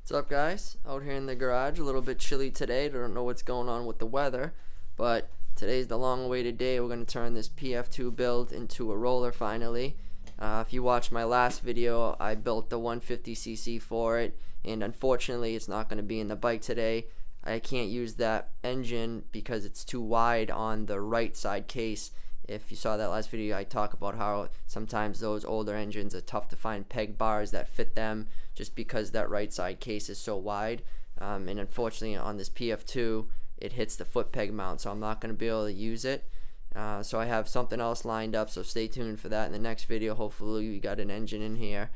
What's up, guys? Out here in the garage, a little bit chilly today. Don't know what's going on with the weather, but today's the long-awaited day. We're going to turn this PF2 build into a roller finally. If you watched my last video, I built the 150cc for it, and unfortunately it's not going to be in the bike today. I can't use that engine because it's too wide on the right side case. If you saw that last video, I talk about how sometimes those older engines are tough to find peg bars that fit them just because that right side case is so wide. And unfortunately on this PF2, it hits the foot peg mount, so I'm not going to be able to use it. So I have something else lined up, so stay tuned for that in the next video. Hopefully we got an engine in here.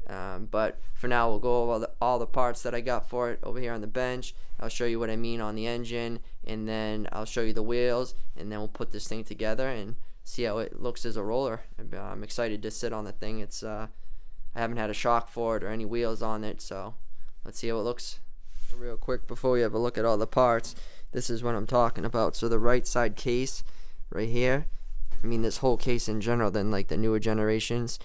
But for now, we'll go over all the parts that I got for it over here on the bench. I'll show you what I mean on the engine, and then I'll show you the wheels, and then we'll put this thing together and see how it looks as a roller. I'm excited to sit on the thing. It's I haven't had a shock for it or any wheels on it, so let's see how it looks. Real quick before we have a look at all the parts, this is what I'm talking about. So the right side case right here, I mean this whole case in general, than like the newer generations,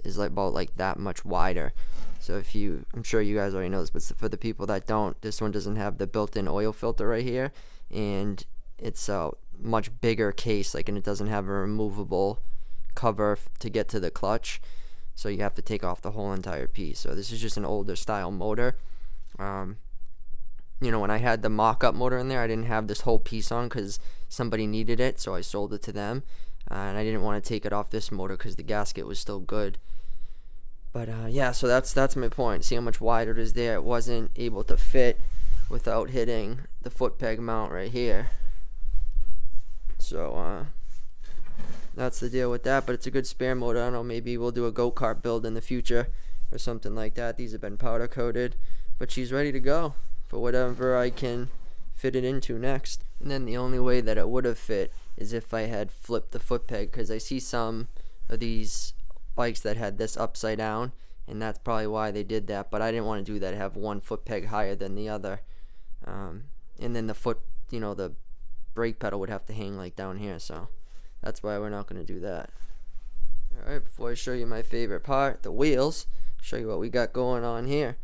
is like about like that much wider. So if you, I'm sure you guys already know this, but for the people that don't, this one doesn't have the built-in oil filter right here, and it's a much bigger case, like, and it doesn't have a removable cover to get to the clutch, so you have to take off the whole entire piece. So this is just an older style motor. You know, when I had the mock-up motor in there, I didn't have this whole piece on because somebody needed it, so I sold it to them. And I didn't want to take it off this motor because the gasket was still good. But yeah, so that's my point. See how much wider it is there. It wasn't able to fit without hitting the foot peg mount right here. So that's the deal with that. But it's a good spare motor. I don't know, maybe we'll do a go-kart build in the future or something like that. These have been powder coated, but she's ready to go for whatever I can fit it into next. And then the only way that it would have fit is if I had flipped the foot peg, because I see some of these bikes that had this upside down, and that's probably why they did that. But I didn't want to do that, have one foot peg higher than the other, and then the foot, you know, the brake pedal would have to hang like down here, so that's why we're not going to do that. Alright, before I show you my favorite part, the wheels, show you what we got going on here.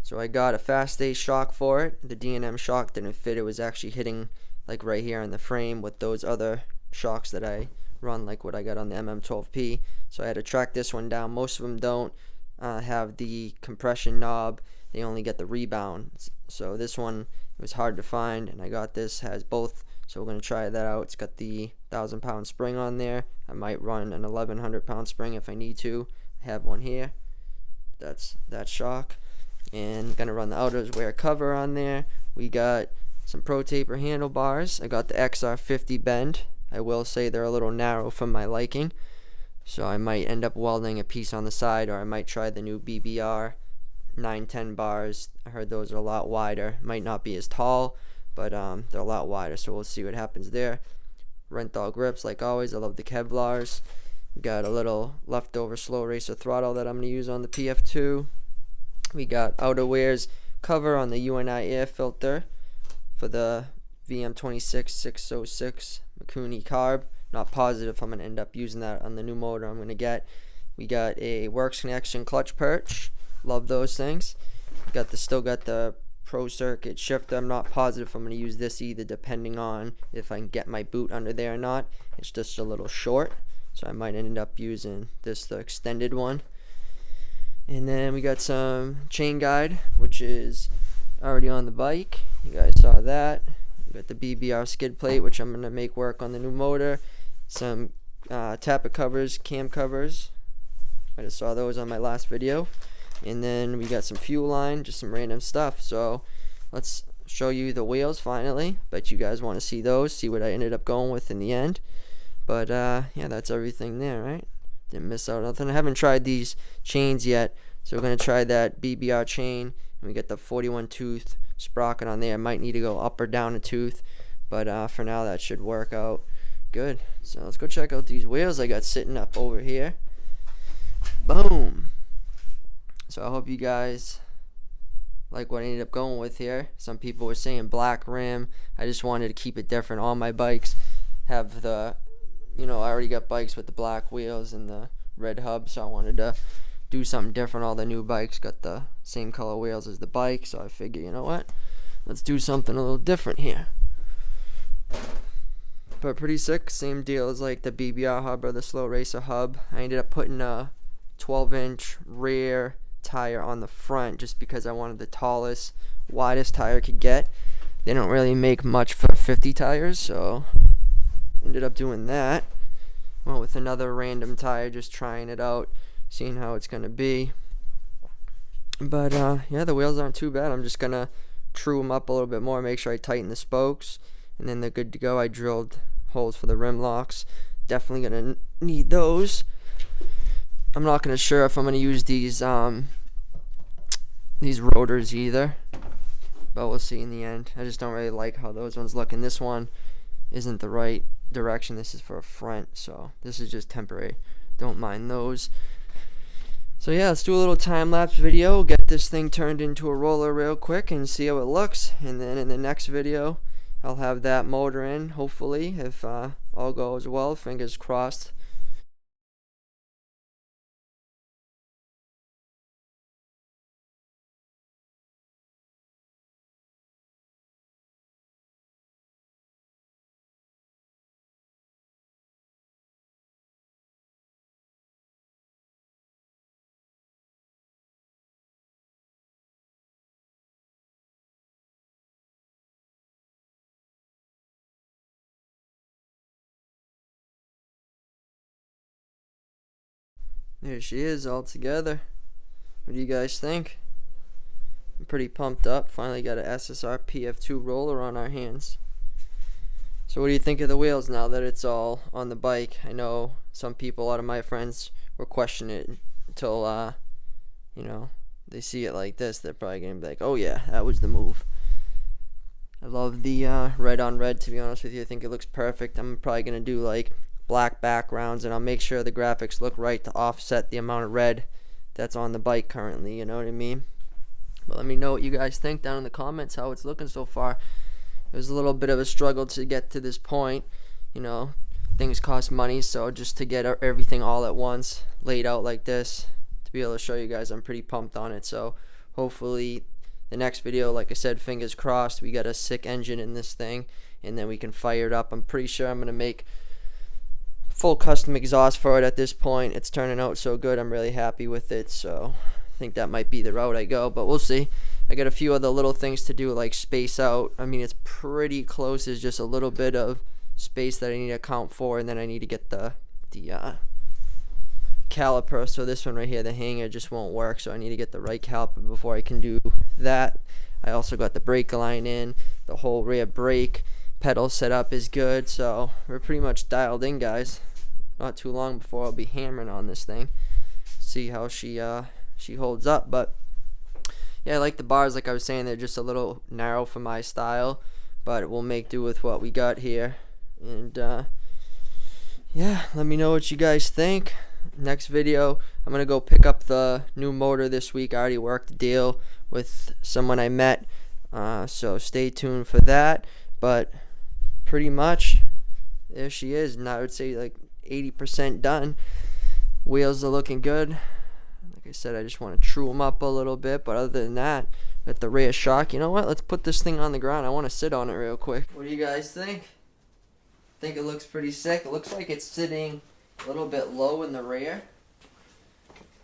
So I got a fast A shock for it. The D&M shock didn't fit. It was actually hitting like right here in the frame with those other shocks that I run, like what I got on the MM12P. So I had to track this one down. Most of them don't have the compression knob. They only get the rebound. So this one, it was hard to find, and I got this, has both. So we're going to try that out. It's got the 1,000-pound spring on there. I might run an 1,100-pound spring if I need to. I have one here. That's that shock. And gonna run the outerwear cover on there. We got some Pro Taper handlebars. I got the XR50 bend. I will say they're a little narrow for my liking, so I might end up welding a piece on the side, or I might try the new BBR 910 bars. I heard those are a lot wider. Might not be as tall, but they're a lot wider, so we'll see what happens there. Renthal grips, like always. I love the Kevlars. We got a little leftover Slow Racer throttle that I'm going to use on the PF2. We got outerwears cover on the UNI air filter for the VM26606 Mikuni carb. Not positive if I'm going to end up using that on the new motor I'm going to get. We got a Works Connection clutch perch. Love those things. Still got the Pro Circuit shifter. I'm not positive if I'm going to use this either, depending on if I can get my boot under there or not. It's just a little short, so I might end up using this, the extended one. And then we got some chain guide, which is already on the bike. You guys saw that. We got the BBR skid plate, which I'm going to make work on the new motor. Some tappet covers, cam covers. I just saw those on my last video. And then we got some fuel line, just some random stuff. So let's show you the wheels finally. Bet you guys want to see those, see what I ended up going with in the end. But yeah, that's everything there, right? Didn't miss out on nothing. I haven't tried these chains yet, so we're going to try that BBR chain. And we get the 41 tooth sprocket on there. Might need to go up or down a tooth, but for now that should work out good. So let's go check out these wheels I got sitting up over here. Boom. So I hope you guys like what I ended up going with here. Some people were saying black rim. I just wanted to keep it different. All my bikes have the, you know, I already got bikes with the black wheels and the red hub, so I wanted to do something different. All the new bikes got the same color wheels as the bike, so I figure, you know what, let's do something a little different here. But pretty sick. Same deal as like the BBR hub or the Slow Racer hub. I ended up putting a 12-inch rear tire on the front just because I wanted the tallest, widest tire I could get. They don't really make much for 50 tires, so ended up doing that. Went with another random tire, just trying it out, seeing how it's gonna be. But yeah, the wheels aren't too bad. I'm just gonna true them up a little bit more, make sure I tighten the spokes, and then they're good to go. I drilled holes for the rim locks. Definitely gonna need those. I'm not gonna sure if I'm gonna use these rotors either, but we'll see in the end. I just don't really like how those ones look, and this one isn't the right direction. This is for a front, so this is just temporary. Don't mind those. So yeah, let's do a little time-lapse video, get this thing turned into a roller real quick and see how it looks, and then in the next video I'll have that motor in, hopefully, if all goes well, fingers crossed. There she is, all together. What do you guys think? I'm pretty pumped up. Finally got a SSR PF2 roller on our hands. So what do you think of the wheels now that it's all on the bike? I know some people, a lot of my friends, were questioning it until, you know, they see it like this. They're probably going to be like, oh yeah, that was the move. I love the red on red, to be honest with you. I think it looks perfect. I'm probably going to do like black backgrounds, and I'll make sure the graphics look right to offset the amount of red that's on the bike currently, you know what I mean? But let me know what you guys think down in the comments, how it's looking so far. It was a little bit of a struggle to get to this point, you know, things cost money, so just to get everything all at once laid out like this, to be able to show you guys, I'm pretty pumped on it. So hopefully the next video, like I said, fingers crossed, we got a sick engine in this thing, and then we can fire it up. I'm pretty sure I'm going to make full custom exhaust for it at this point. It's turning out so good. I'm really happy with it, so I think that might be the route I go, but we'll see. I got a few other little things to do, like space out. I mean, it's pretty close. There's just a little bit of space that I need to account for, and then I need to get the caliper. So this one right here, the hanger, just won't work, so I need to get the right caliper before I can do that. I also got the brake line in, the whole rear brake pedal setup is good, so we're pretty much dialed in, guys. Not too long before I'll be hammering on this thing, see how she holds up. But yeah, I like the bars. Like I was saying, they're just a little narrow for my style, but we'll make do with what we got here. And yeah, let me know what you guys think. Next video, I'm gonna go pick up the new motor this week. I already worked a deal with someone I met, so stay tuned for that. But pretty much there she is, and I would say like 80% done. Wheels are looking good. Like I said, I just want to true them up a little bit, but other than that, got the rear shock. You know what, let's put this thing on the ground. I want to sit on it real quick. What do you guys think? I think it looks pretty sick. It looks like it's sitting a little bit low in the rear,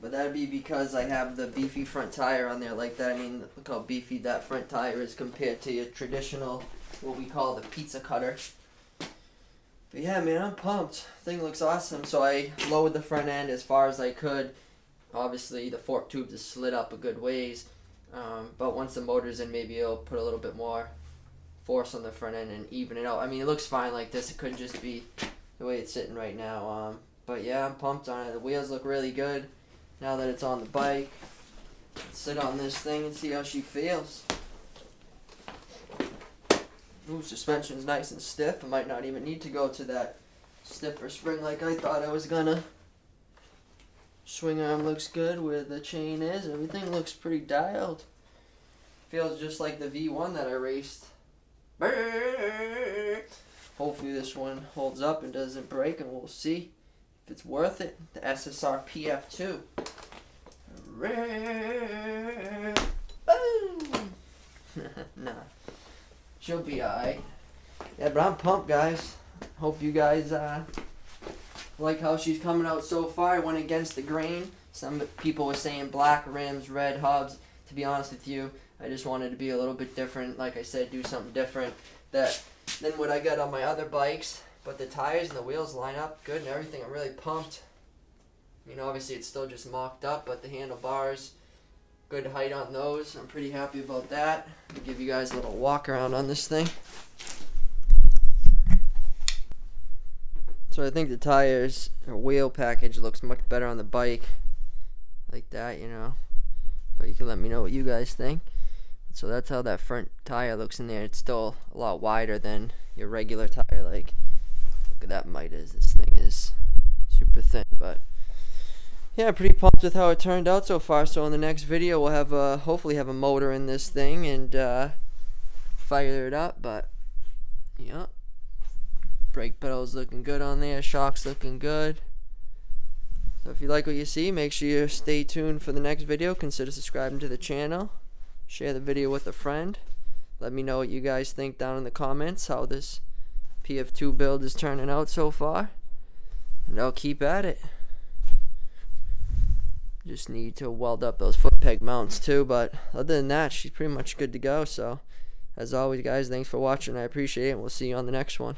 but that'd be because I have the beefy front tire on there like that. I mean, look how beefy that front tire is compared to your traditional, what we call the pizza cutter. But yeah, man, I'm pumped. Thing looks awesome. So I lowered the front end as far as I could. Obviously, the fork tubes is slid up a good ways. But once the motor's in, maybe it'll put a little bit more force on the front end and even it out. I mean, it looks fine like this. It could just be the way it's sitting right now. But yeah, I'm pumped on it. The wheels look really good now that it's on the bike. Let's sit on this thing and see how she feels. Ooh, suspension's nice and stiff. I might not even need to go to that stiffer spring like I thought I was gonna. Swing arm looks good where the chain is. Everything looks pretty dialed. Feels just like the V1 that I raced. Hopefully this one holds up and doesn't break, and we'll see if it's worth it. The SSR PF2. red. Boom. Nah, she'll be alright. Yeah, but I'm pumped, guys. Hope you guys like how she's coming out so far. I went against the grain. Some people were saying black rims, red hubs. To be honest with you, I just wanted to be a little bit different. Like I said, do something different than what I got on my other bikes. But the tires and the wheels line up good and everything. I'm really pumped. You know, obviously it's still just mocked up, but the handlebars, good height on those. I'm pretty happy about that. I'll give you guys a little walk around on this thing. So I think the tires or wheel package looks much better on the bike. Like that, you know. But you can let me know what you guys think. So that's how that front tire looks in there. It's still a lot wider than your regular tire. Like, look at that Midas. This thing is super thin, but yeah, pretty pumped with how it turned out so far. So in the next video, we'll have hopefully have a motor in this thing and fire it up. But yeah, brake pedals looking good on there. Shocks looking good. So if you like what you see, make sure you stay tuned for the next video. Consider subscribing to the channel. Share the video with a friend. Let me know what you guys think down in the comments, how this PF2 build is turning out so far. And I'll keep at it. Just need to weld up those foot peg mounts too, but other than that, she's pretty much good to go. So as always, guys, thanks for watching. I appreciate it, and we'll see you on the next one.